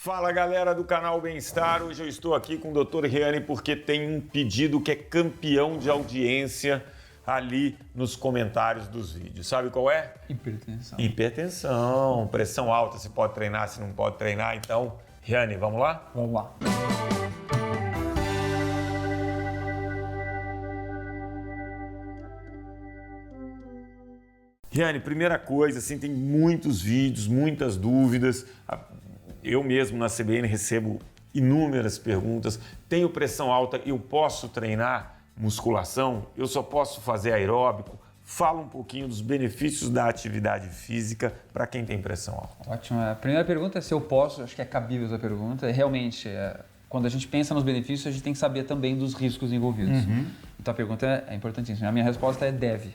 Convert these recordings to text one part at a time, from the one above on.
Fala galera do canal Bem-Estar, hoje eu estou aqui com o Dr. Riane porque tem um pedido que é campeão de audiência ali nos comentários dos vídeos. Sabe qual é? Hipertensão. Hipertensão, pressão alta, se pode treinar, se não pode treinar. Então, Riane, vamos lá? Vamos lá. Riane, primeira coisa, assim, tem muitos vídeos, muitas dúvidas. Eu mesmo na CBN recebo inúmeras perguntas. Tenho pressão alta, eu posso treinar musculação? Eu só posso fazer aeróbico? Fala um pouquinho dos benefícios da atividade física para quem tem pressão alta. Ótimo. A primeira pergunta é se eu posso, acho que é cabível essa pergunta. Realmente, quando a gente pensa nos benefícios, a gente tem que saber também dos riscos envolvidos. Então a pergunta é importantíssima. A minha resposta é deve.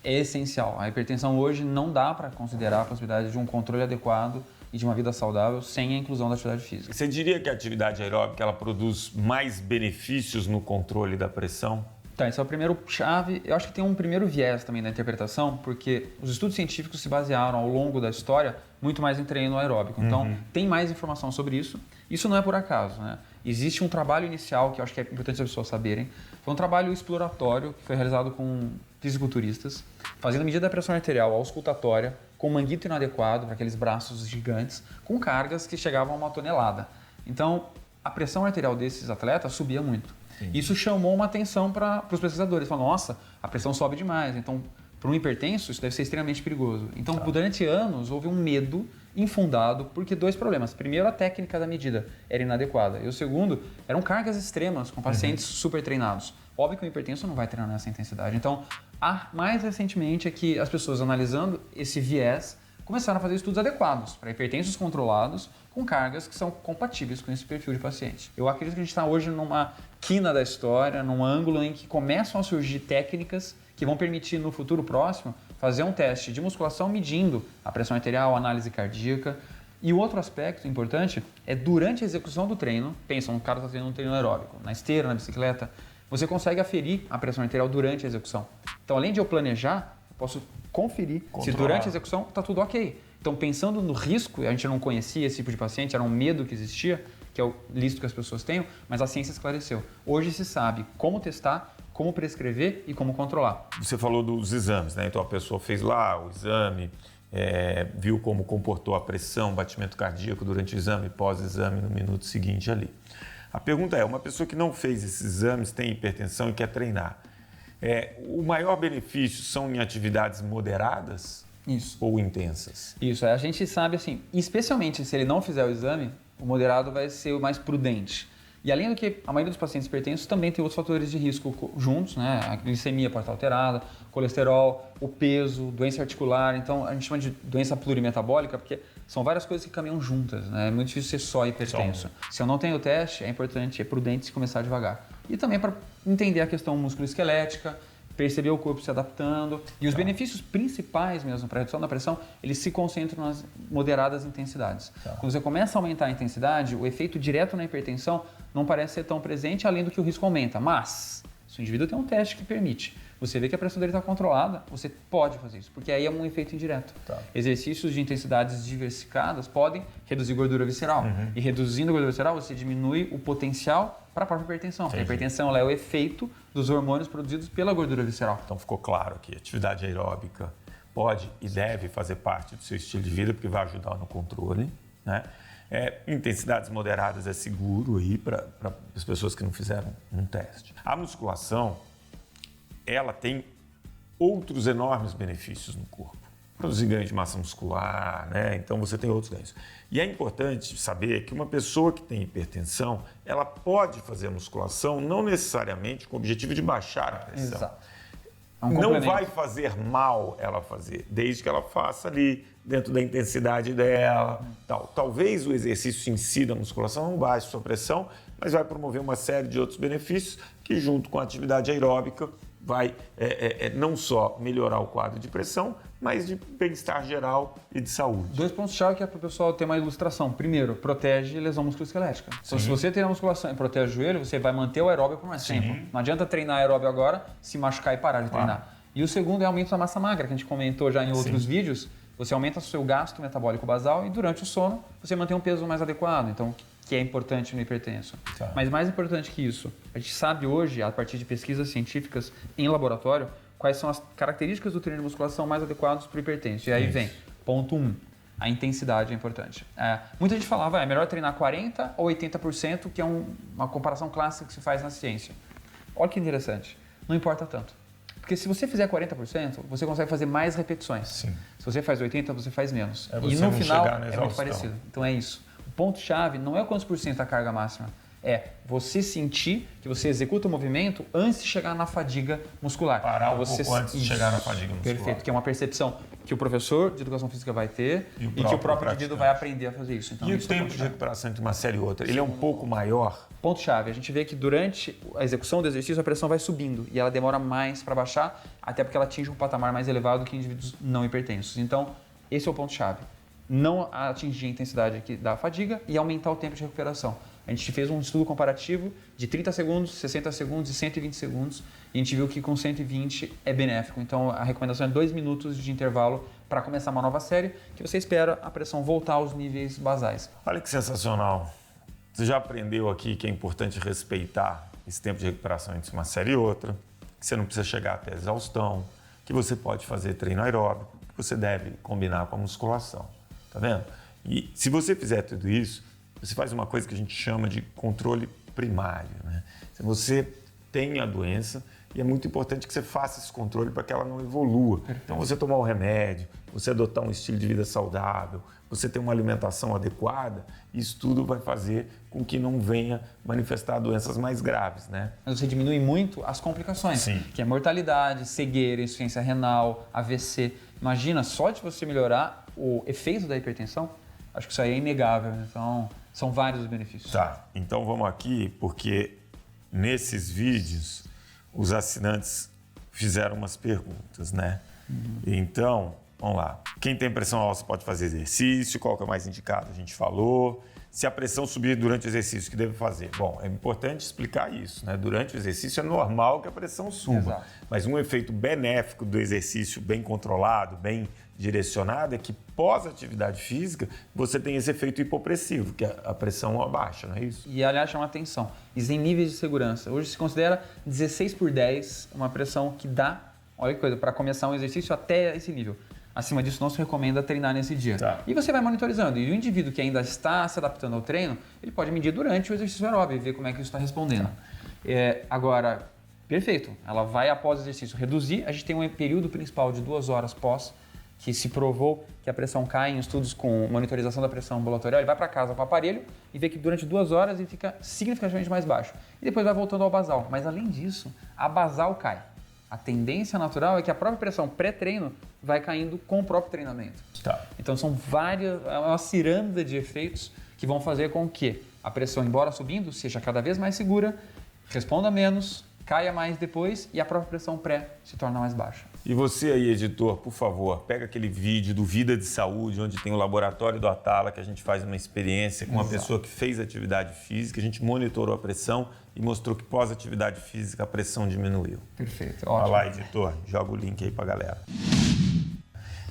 É essencial. A hipertensão hoje não dá para considerar a possibilidade de um controle adequado e de uma vida saudável sem a inclusão da atividade física. Você diria que a atividade aeróbica ela produz mais benefícios no controle da pressão? Tá, esse é o primeiro chave. Eu acho que tem um primeiro viés também da interpretação, porque os estudos científicos se basearam ao longo da história muito mais em treino aeróbico. Então, tem mais informação sobre isso. Isso não é por acaso, né? Existe um trabalho inicial que eu acho que é importante as pessoas saberem. Foi um trabalho exploratório que foi realizado com fisiculturistas, fazendo medida da pressão arterial auscultatória com manguito inadequado para aqueles braços gigantes, com cargas que chegavam a 1 tonelada. Então, a pressão arterial desses atletas subia muito. Sim. Isso chamou uma atenção para os pesquisadores. Falaram, nossa, a pressão sobe demais. Então, para um hipertenso, isso deve ser extremamente perigoso. Então, durante anos, houve um medo infundado, porque dois problemas. Primeiro, a técnica da medida era inadequada. E o segundo, eram cargas extremas com pacientes super treinados. Óbvio que o hipertenso não vai treinar nessa intensidade. Então, mais recentemente é que as pessoas, analisando esse viés, começaram a fazer estudos adequados para hipertensos controlados com cargas que são compatíveis com esse perfil de paciente. Eu acredito que a gente está hoje numa quina da história, num ângulo em que começam a surgir técnicas que vão permitir no futuro próximo fazer um teste de musculação medindo a pressão arterial, a análise cardíaca. E o outro aspecto importante é durante a execução do treino, pensa, um cara está treinando um treino aeróbico, na esteira, na bicicleta, você consegue aferir a pressão arterial durante a execução. Então, além de eu planejar, eu posso conferir se durante a execução está tudo ok. Então, pensando no risco, a gente não conhecia esse tipo de paciente, era um medo que existia, que é o lícito que as pessoas tenham, mas a ciência esclareceu. Hoje se sabe como testar, como prescrever e como controlar. Você falou dos exames, né? Então a pessoa fez lá o exame, viu como comportou a pressão, batimento cardíaco durante o exame, pós-exame no minuto seguinte ali. A pergunta é, uma pessoa que não fez esses exames, tem hipertensão e quer treinar, o maior benefício são em atividades moderadas? Isso. Ou intensas? Isso, a gente sabe assim, especialmente se ele não fizer o exame, o moderado vai ser o mais prudente. E além do que a maioria dos pacientes hipertensos também tem outros fatores de risco juntos, né? A glicemia pode estar alterada, colesterol, o peso, doença articular. Então a gente chama de doença plurimetabólica porque são várias coisas que caminham juntas, né? É muito difícil ser só hipertenso. Se eu não tenho o teste, é importante, é prudente se começar devagar. E também para entender a questão musculoesquelética, perceber o corpo se adaptando. E os benefícios principais mesmo para a redução da pressão, eles se concentram nas moderadas intensidades. Quando você começa a aumentar a intensidade, o efeito direto na hipertensão não parece ser tão presente, além do que o risco aumenta. Mas, se o indivíduo tem um teste que permite, você vê que a pressão dele está controlada, você pode fazer isso, porque aí é um efeito indireto. Exercícios de intensidades diversificadas podem reduzir gordura visceral. E reduzindo a gordura visceral, você diminui o potencial para a própria hipertensão. A hipertensão ela é o efeito dos hormônios produzidos pela gordura visceral. Então ficou claro que a atividade aeróbica pode e deve fazer parte do seu estilo de vida, porque vai ajudar no controle, né? Intensidades moderadas é seguro aí para as pessoas que não fizeram um teste. A musculação, ela tem outros enormes benefícios no corpo. Produzir ganho de massa muscular, né? Então você tem outros ganhos. E é importante saber que uma pessoa que tem hipertensão, ela pode fazer musculação não necessariamente com o objetivo de baixar a pressão. Exato. Não vai fazer mal ela fazer, desde que ela faça ali dentro da intensidade dela. Talvez o exercício em si da musculação não baixe sua pressão, mas vai promover uma série de outros benefícios que, junto com a atividade aeróbica, vai não só melhorar o quadro de pressão, mas de bem-estar geral e de saúde. 2 pontos-chave que é para o pessoal ter uma ilustração. Primeiro, protege lesão musculoesquelética. Então, se você tem a musculação e protege o joelho, você vai manter o aeróbio por mais tempo. Não adianta treinar aeróbio agora, se machucar e parar de treinar. E o segundo é aumento da massa magra, que a gente comentou já em outros vídeos, você aumenta o seu gasto metabólico basal e durante o sono você mantém um peso mais adequado, então que é importante no hipertenso. Tá. Mas mais importante que isso, a gente sabe hoje, a partir de pesquisas científicas em laboratório, quais são as características do treino de musculação mais adequados para o hipertenso. E aí vem, ponto 1, a intensidade é importante. Muita gente falava, é melhor treinar 40% ou 80%, que é uma comparação clássica que se faz na ciência. Olha que interessante, não importa tanto. Porque se você fizer 40%, você consegue fazer mais repetições. Sim. Se você faz 80%, você faz menos. Você E no não final chegar na é muito exaustão. parecido. Então é isso. O ponto-chave não é quantos por cento a carga máxima. É você sentir que você executa o movimento antes de chegar na fadiga muscular. Parar então, pouco antes de chegar na fadiga muscular. Perfeito, que é uma percepção que o professor de educação física vai ter e que o próprio indivíduo vai aprender a fazer isso. Então, E o isso tempo de recuperação entre uma série e outra, ele é um pouco maior? Ponto-chave, a gente vê que durante a execução do exercício a pressão vai subindo e ela demora mais para baixar, até porque ela atinge um patamar mais elevado que indivíduos não hipertensos. Então, esse é o ponto-chave. Não atingir a intensidade aqui da fadiga e aumentar o tempo de recuperação. A gente fez um estudo comparativo de 30 segundos, 60 segundos e 120 segundos e a gente viu que com 120 é benéfico. Então, a recomendação é 2 minutos de intervalo para começar uma nova série, que você espera a pressão voltar aos níveis basais. Olha que sensacional. Você já aprendeu aqui que é importante respeitar esse tempo de recuperação entre uma série e outra, que você não precisa chegar até a exaustão, que você pode fazer treino aeróbico, que você deve combinar com a musculação. Tá vendo? E se você fizer tudo isso, você faz uma coisa que a gente chama de controle primário, né? Você tem a doença e é muito importante que você faça esse controle para que ela não evolua. Então, você tomar o remédio, você adotar um estilo de vida saudável, você ter uma alimentação adequada, isso tudo vai fazer com que não venha manifestar doenças mais graves, né? Mas você diminui muito as complicações, Sim. que é mortalidade, cegueira, insuficiência renal, AVC. Imagina, só de você melhorar o efeito da hipertensão, acho que isso aí é inegável. Então, são vários os benefícios. Tá, então vamos aqui, porque nesses vídeos os assinantes fizeram umas perguntas, né? Então, vamos lá. Quem tem pressão alta pode fazer exercício, qual que é o mais indicado? A gente falou. Se a pressão subir durante o exercício, o que deve fazer? Bom, é importante explicar isso, né? Durante o exercício é normal que a pressão suba, Exato. mas um efeito benéfico do exercício bem controlado, bem direcionado, é que pós-atividade física você tem esse efeito hipopressivo, que a pressão abaixa, não é isso? E, aliás, chama atenção, existem níveis de segurança. Hoje se considera 16/10 uma pressão que dá, olha que coisa, para começar um exercício até esse nível. Acima disso, não se recomenda treinar nesse dia. Tá. E você vai monitorizando. E o indivíduo que ainda está se adaptando ao treino, ele pode medir durante o exercício aeróbico e ver como é que isso está respondendo. Agora, perfeito, ela vai após o exercício reduzir. A gente tem um período principal de 2 horas pós, que se provou que a pressão cai em estudos com monitorização da pressão ambulatorial. Ele vai para casa com o aparelho e vê que durante 2 horas ele fica significativamente mais baixo. E depois vai voltando ao basal. Mas além disso, a basal cai. A tendência natural é que a própria pressão pré-treino vai caindo com o próprio treinamento. Tá. Então são uma ciranda de efeitos que vão fazer com que a pressão, embora subindo, seja cada vez mais segura, responda menos, caia mais depois e a própria pressão pré se torna mais baixa. E você aí, editor, por favor, pega aquele vídeo do Vida de Saúde, onde tem o laboratório do Atala, que a gente faz uma experiência com uma pessoa que fez atividade física, a gente monitorou a pressão e mostrou que pós-atividade física a pressão diminuiu. Perfeito, Vai ótimo. lá, editor, joga o link aí pra galera.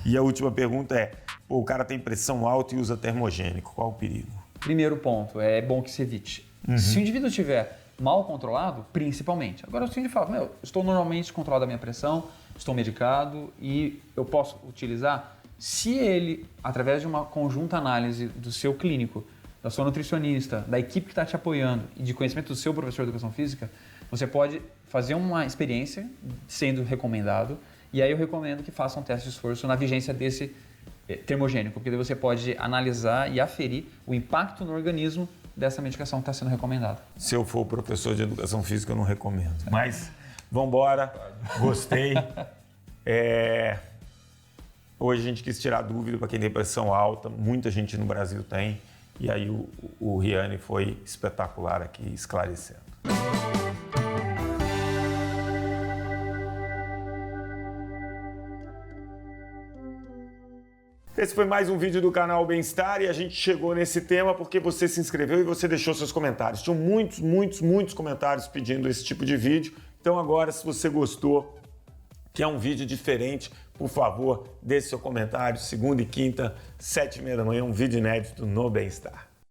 E a última pergunta é, o cara tem pressão alta e usa termogênico, qual o perigo? Primeiro ponto, é bom que se evite. Se o indivíduo estiver mal controlado, principalmente. Agora o indivíduo fala, estou normalmente controlado a minha pressão, estou medicado e eu posso utilizar. Se ele, através de uma conjunta análise do seu clínico, da sua nutricionista, da equipe que está te apoiando e de conhecimento do seu professor de educação física, você pode fazer uma experiência sendo recomendado e aí eu recomendo que faça um teste de esforço na vigência desse termogênico, porque daí você pode analisar e aferir o impacto no organismo dessa medicação que está sendo recomendada. Se eu for professor de educação física, eu não recomendo. Mas, vamos embora. Gostei. Hoje a gente quis tirar dúvida para quem tem pressão alta. Muita gente no Brasil tem. E aí o Riane foi espetacular aqui, esclarecendo. Esse foi mais um vídeo do canal Bem-Estar e a gente chegou nesse tema porque você se inscreveu e você deixou seus comentários. Tinham muitos comentários pedindo esse tipo de vídeo. Então agora, se você gostou, que é um vídeo diferente, Por favor, deixe seu comentário. Segunda e quinta, 7h30 da manhã, um vídeo inédito no Bem-Estar.